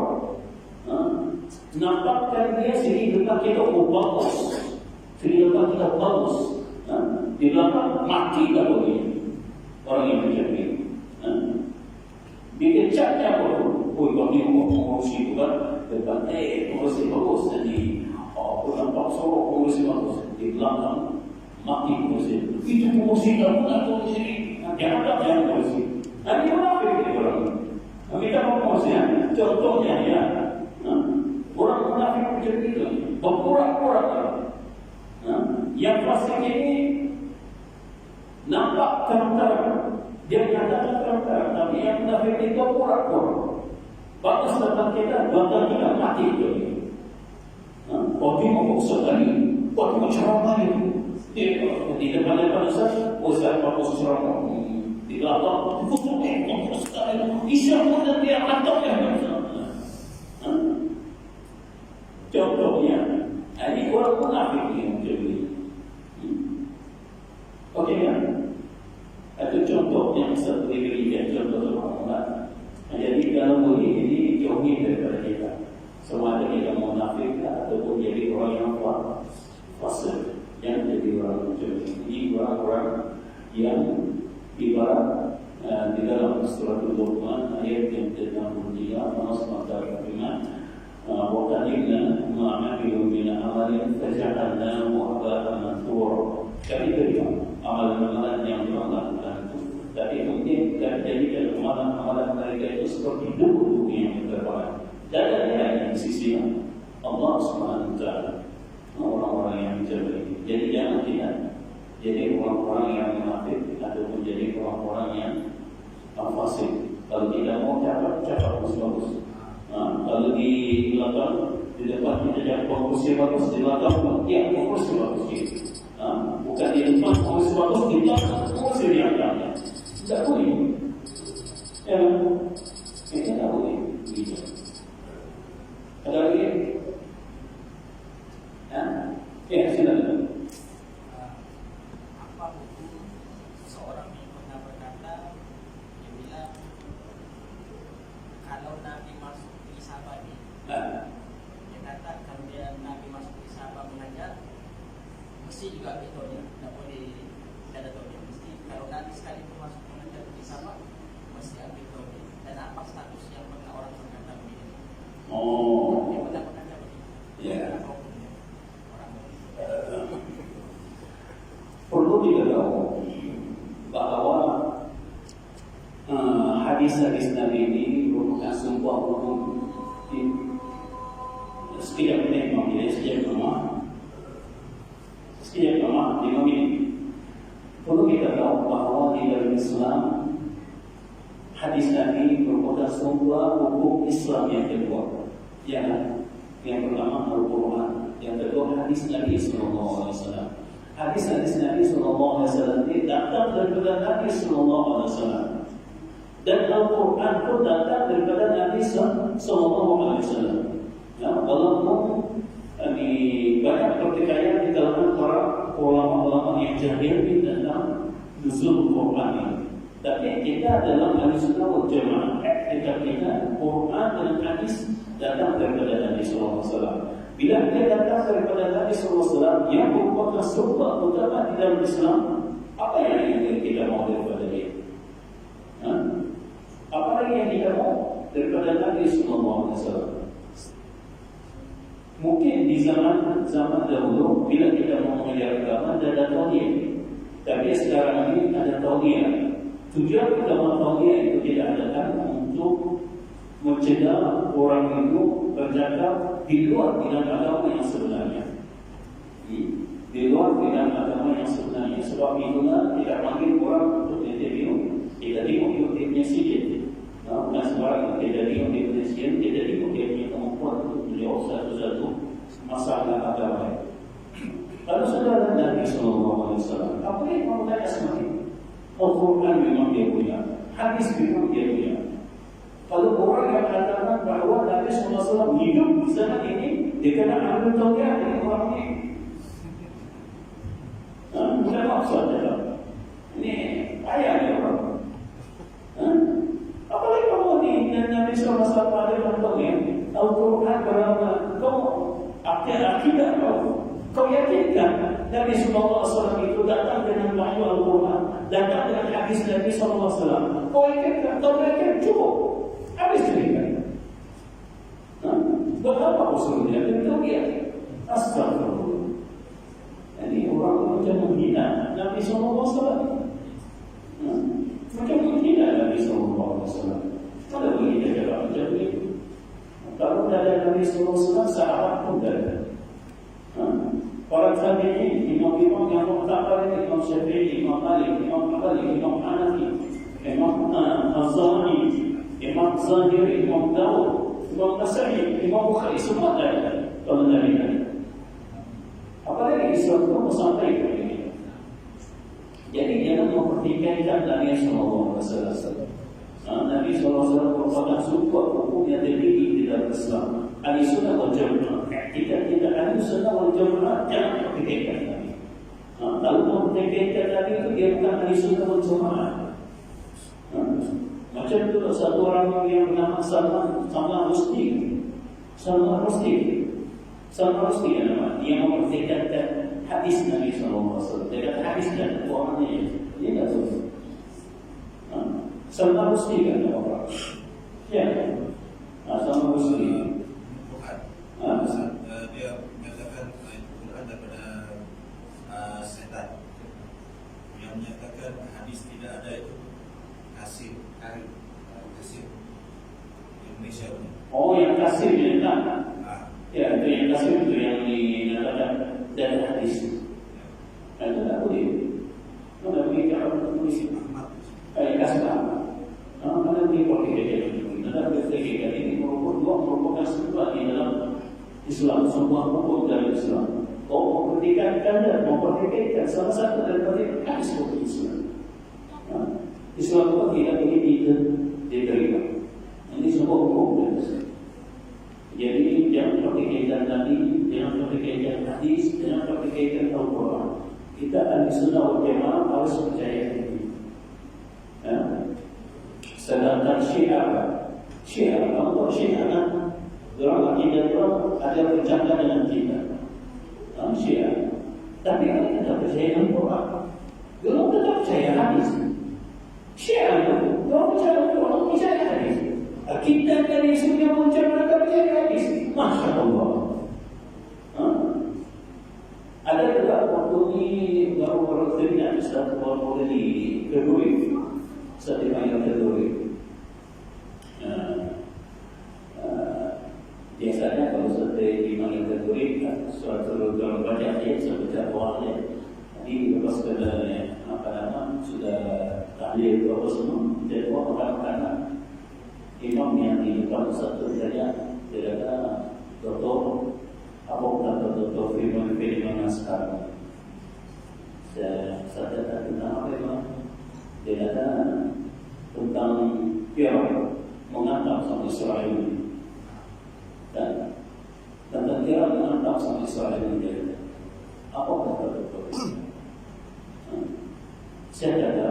[SPEAKER 1] nampakkan dia sehingga kita bagus, sehingga kita bagus. Di belakang mati tak boleh orang yang macam ini. Dikecatnya pun, kalau dia mengurusi itu kan, depan mengurusi bagus. Jadi aku nampak sorok mengurusi bagus. Di belakang mati kursi. Itu kursi kamu nak kursi. Jangan tak jangan kursi. Ini munafik ini orang. Kita mau kursi. Contohnya ya, orang munafik macam itu, berpura-pura. Yang fasik ini nampak terang-terang, dia nyatakan terang-terang, tapi yang munafik itu pura-pura. Bagus tentang kita, bakal kita mati itu. Waktu mau sekali, waktu mau ceramah itu, di depan Ustaz, Ustaz mau ceramah di belakang, foto sekali, isyarat dan dia atau yang contohnya, ini orang munafik yang jadi. Okey kan? Itu contoh yang saya berikan contoh orang. Jadi kalau boleh ini jauhi daripada kita. Sama ada kita munafik ataupun jadi orang yang fasik, yang jadi orang macam ini. Orang-orang yang ibarat di dalam surat Al-Luqman ayat yang ke-60 Allah SWT berfirman وَقَدِمْنَا مَا عَمِلُوا مِنَ عَمَلٍ فَجَعَلْنَاهُ هَبَاءً مَنثُورًا. Kami berikan amalan-amalan yang mereka lakukan itu, tapi mungkin dijadikan amalan-amalan mereka itu seperti debu yang terbang. Dan ada yang sisi Allah SWT, orang-orang yang menjadi. Jadi jangan kita jadi orang-orang yang munafik ataupun jadi orang-orang yang fasik. Kalau kita mau cakap bagus-bagus. Kalau di belakang, di depan kita cakap bagus-bagus, di belakang ya bagus-bagus. Bukan di depan bagus-bagus, di belakang bagus yang ada. Tidak boleh. Ini tidak boleh. Ada lagi? Ya, silakan.
[SPEAKER 4] Apa hukum seorang yang pernah berkata, dia bilang kalau Nabi masuk di Sabah ni, dia kata kalau dia Nabi masuk di Sabah mengajar, mesti juga betul dia, tak boleh tidak ada tahu dia. Mesti kalau Nabi sekali pun masuk mengajar di Sabah, mesti ambil tahu dia. Dan apa status yang pernah orang berkata begini? Dia pernah berkata begini.
[SPEAKER 1] Ya.
[SPEAKER 4] Apa hukumnya?
[SPEAKER 1] Perlu diketahui bahawa hadis-hadis Nabi ini merupakan sebuah hukum. Sekejap ini Imam ini, sekejap Imam ini. Perlu kita tahu bahawa di dalam Islam hadis Nabi merupakan sebuah hukum Islam yang kedua. Yang pertama Al-Quran, yang kedua hadis Nabi SAW. Hadis-hadis Nabi SAW ini datang daripada Nabi SAW. Dan Al-Quran pun datang daripada Nabi SAW. Walaupun banyak pertikaian di kalangan para ulama-ulama yang jahil tentang nuzul Quran ini. Tapi kita dalam Ahlussunnah wal Jamaah, kita Quran dan hadis datang daripada Nabi SAW. Bila dia datang daripada Nabi SAW yang merupakan sebab utama di dalam Islam, apa yang ingin kita mau daripada dia? Apa lagi yang kita mau daripada Nabi SAW? Mungkin di zaman dahulu bila kita mau mengajar agama ada tauhid, tapi sekarang ini ada tauhid. Tujuan utama tauhid itu tidak adalah untuk mencegah orang itu bercakap di luar bidang agama yang sebenarnya. Di luar bidang agama yang sebenarnya. Sebab itulah kita panggil orang untuk interview. Kita tengok dia punya sikit. Bukan sembarang kita tengok dia punya sikit. Kita tengok dia punya kemampuan untuk menjawab satu-satu masalah agama. Kalau saudara Nabi SAW, apa yang kamu tanya semakin? Al-Quran memang dia punya, hadis memang dia punya. Kalau orang yang katakan bahawa Nabi SAW hidup di zaman ini, dia kena ambil tauhid dari orang ini. Bukan maksud saja. Ini payah dia orang. Apalagi kalau ni Nabi SAW ada tauhid, Al-Quran berapa? Kau akidah kau yakinkan Nabi SAW itu datang dengan wahyu Al-Quran, datang dengan hadis Nabi SAW. Kau yakinkan? Kau yakin? Cukup. Habis cerita. Berapa usulnya? Tentu dia. Astagfirullah. Ini orang macam menghina Nabi SAW. Macam itu tidak Nabi SAW. Kalau begitu cakap macam itu. Kalau tidak ada Nabi SAW, sahabat pun tidak ada. Para tabi'in, imam-imam yang muqtabar, Imam Syafi'i, Imam Malik, Imam Malik, Imam Hanafi, Imam Az-Zahiri, Imam Zahiri, Imam Dawud, Imam Nasai, Imam Bukhari, semua ada kalau dari Nabi. Apalagi Islam itu sampai ke ini. Jadi jangan mempertikaikan Nabi SAW. Nabi SAW merupakan support hukum yang tertinggi di dalam Islam. Ahli sunnah wal jamaah. Tidak ahli sunnah wal jamaah jangan mempertikaikan Nabi. Kalau mempertikaikan Nabi itu dia bukan ahli sunnah wal jamaah. Macam itu satu orang yang bernama Salman Rushdie. Salman Rushdie nama dia mempertikaikan hadis Nabi SAW. Dia kata hadis dan orangnya dia tak tahu. Salman Rushdie kan orang. Ya. Salman Rushdie.
[SPEAKER 5] Dia menyatakan Al-Quran daripada setan. Yang menyatakan hadis tidak ada itu kasir Indonesia ini.
[SPEAKER 1] Oh, yang kasir dia tak. Ya, itu yang kasir itu yang dinyatakan dari hadis. Itu tak boleh. Mana boleh kalau tulis kasir apa? Mana boleh pakai dia? Mana boleh pakai ini merupakan sesuatu di dalam Islam, semua hukum dalam Islam. Mempertikaikan salah satu daripada hadis hukum Islam. Islam itu tidak boleh diterima. Ini semua hukum dalam Islam. Jadi jangan pertikaikan Nabi, jangan pertikaikan hadis, jangan pertikaikan Al-Quran. Kita ahli sunnah wal jamaah harus percaya ini. Sedangkan Syiah, kalau Syiah orang akidah itu ada bercanda dengan kita. Syiah. Tapi kalau kita percaya dengan Quran, orang tetap percaya hadis. Syiah itu orang percaya Quran, percaya hadis. Kita dari sunnah muncul mereka percaya hadis. Masya Allah. Ada juga waktu ini baru teringat Ustaz baru di Keduri, setelah yang Keduri. Biasanya kalau seperti di Malang Keduri, suatu dalam baca ayat seperti awalnya, ini lepas keadaan sudah tahlil apa semua, jadi orang imam yang di depan satu saja dia kata doktor apa kata doktor Firman sekarang saya tak tentang apa itu dia kata tentang Fir'aun menghantam sama Israel dan tentang Fir'aun menghantam sama Israel dia apa kata doktor saya kata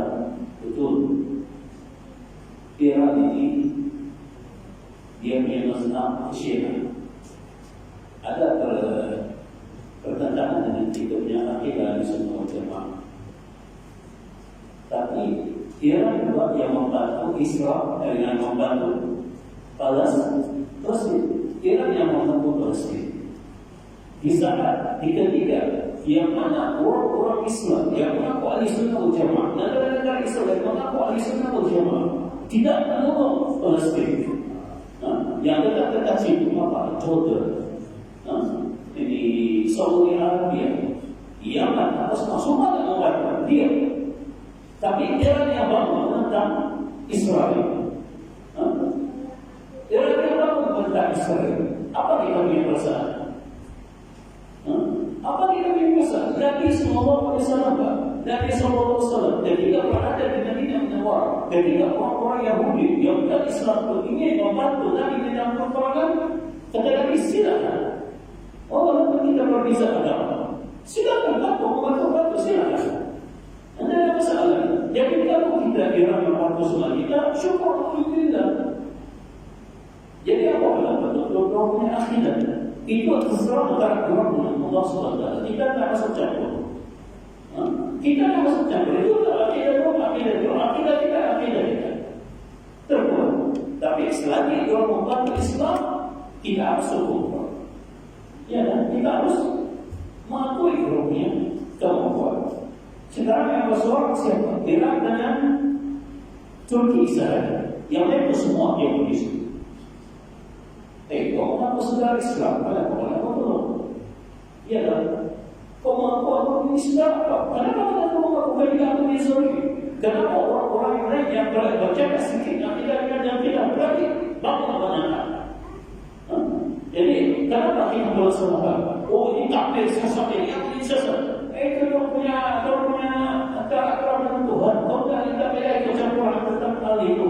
[SPEAKER 1] betul Fir'aun ini dia punya mazhab Syiah ada pertentangan dengan kita punya akidah di semua jemaah. Tapi dia juga yang membantu Israel dengan membantu Palestina. Terus dia yang membantu Palestina. Di saat ketiga yang mana orang-orang Islam yang mengaku ahli sunnah wal jamaah, negara-negara Islam yang mengaku ahli sunnah wal jamaah tidak menolong Palestina. Yang dekat-dekat situ apa? Jordan, ini Saudi Arabia, Yaman, apa semua membantu dia. Tapi dia yang bangun tentang Israel. Dia yang bangun tentang Israel. Apa kita punya perasaan? Apa kita punya perasaan? Nabi Sallallahu Alaihi Wasallam, Nabi Sallallahu Alaihi Wasallam, ketika berada di Madinah Munawwarah, ketika orang-orang Yahudi yang bukan Islam ingin membantu Nabi di dalam peperangan, kata Nabi silakan. Walaupun kita berbeza agama, silakan membantu silakan. Anda ada masalah. Jadi kalau kita kira membantu semua kita, syukur alhamdulillah. Jadi apa betul-betul punya akidah? Itu terserah antara orang dengan Allah SWT. Kita tak masuk campur. Kita tak masuk campur. Itu akidah orang, akidah kita. Terbuat. Tapi selagi orang membantu Islam, kita harus syukur. Ya, kita harus mengakui orangnya kemampuan. Rasulullah siapa? Irak dengan Turki Israel. Yang lain itu semua Yahudi. Kau mengaku saudara Islam, kau belum? Ya kan? Kau mengaku Islam apa? Kenapa kau mengaku aku Islam? Kenapa orang-orang yang lain yang baca sedikit yang tidak berarti bangun banyak. Jadi kenapa kita bersama? Oh ini kafir sesat ini sesat. Kau punya antara dengan Tuhan. Kau tidak beda ikut campuran tentang hal itu.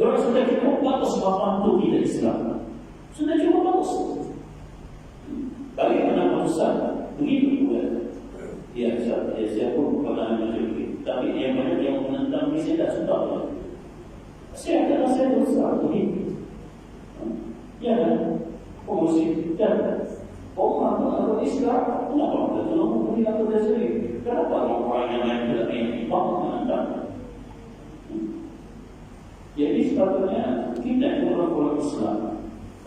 [SPEAKER 1] Orang sudah cukup bagus membantu kita Islam. Sudah cukup bagus. Bagaimana perusahaan begitu juga. Ya, saya pun pernah menjadi. Tapi yang banyak yang menentang ini saya tidak suka. Saya berusaha begitu. Ya kan? Muslim dan orang Islam, kenapa kita tolong memberi atau dasari? Kenapa orang yang lain tidak ingin menentang? Jadi sepatutnya kita orang Islam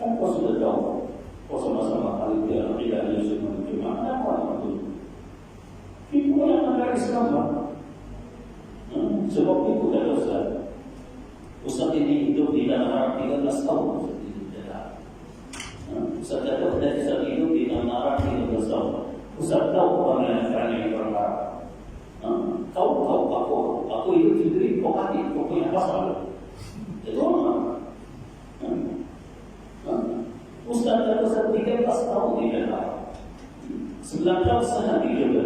[SPEAKER 1] kan kau sudah tahu, kau sama-sama kali dia tidak ada semua cuma apa itu? Itu yang ada Islam. Sebab itu kata Ustaz ini hidup di dalam Arab 13 tahun. Ustaz kata dari saat hidup di dalam Arab 13 tahun. Ustaz tahu bagaimana caranya orang Arab. Aku hidup sendiri, kau mati, kau punya pasal. Itu orang. Ustaz kata 13 tahun di dalam Arab. 9 tahun setengah di Jogja,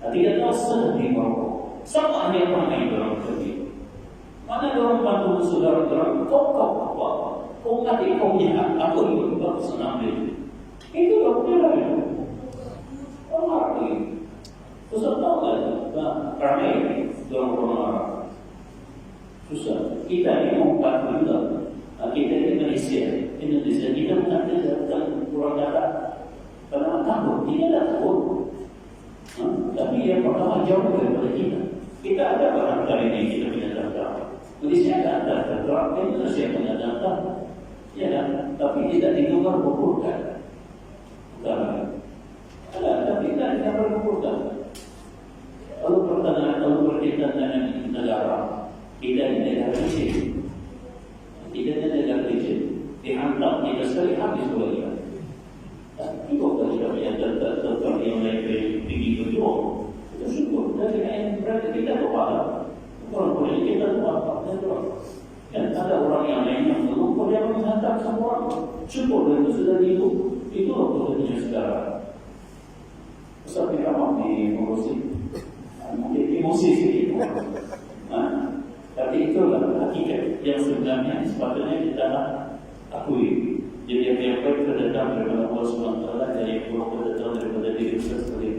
[SPEAKER 1] 3 tahun setengah di Maroko. Sama hanya orang yang dalam kerja. Mana orang bantu saudara-saudara? Kau mati, kau punya aku ikut bapak senang dia. Itu dokter. Orang Arab ini. Ustaz tahu tak? Ramai orang Arab. Susah. Kita ini membantu juga. Kita ini Indonesia kita bukan tidak kurang data. Karena takut, kita tidak takut. Tapi yang pertama jauh daripada kita. Kita ada barang-barang ini kita punya data. Malaysia ada data, Indonesia punya data. Ya kan? Tapi tidak ditukar bukurkan. Bukan. Ada, tapi tidak berbukurkan. Kalau berkaitan dengan negara, kita ini negara kecil. Kita ini negara kecil. Dihantam, kita sekali habis boleh. Itu kalau yang data yang lain tinggi itu, kita syukur. Dari yang berada kita kepada orang boleh kita kepada dan ada orang yang lain yang belum dia menghantar semua syukur dan itu sudah itu waktunya sekarang. Ustaz kita mampu mungkin emosi sedikit. Tapi itulah hakikat yang sebenarnya sepatutnya kita akui. Jadi apa yang baik terdatang daripada Allah SWT, jadi yang buruk terdatang daripada diri kita sendiri.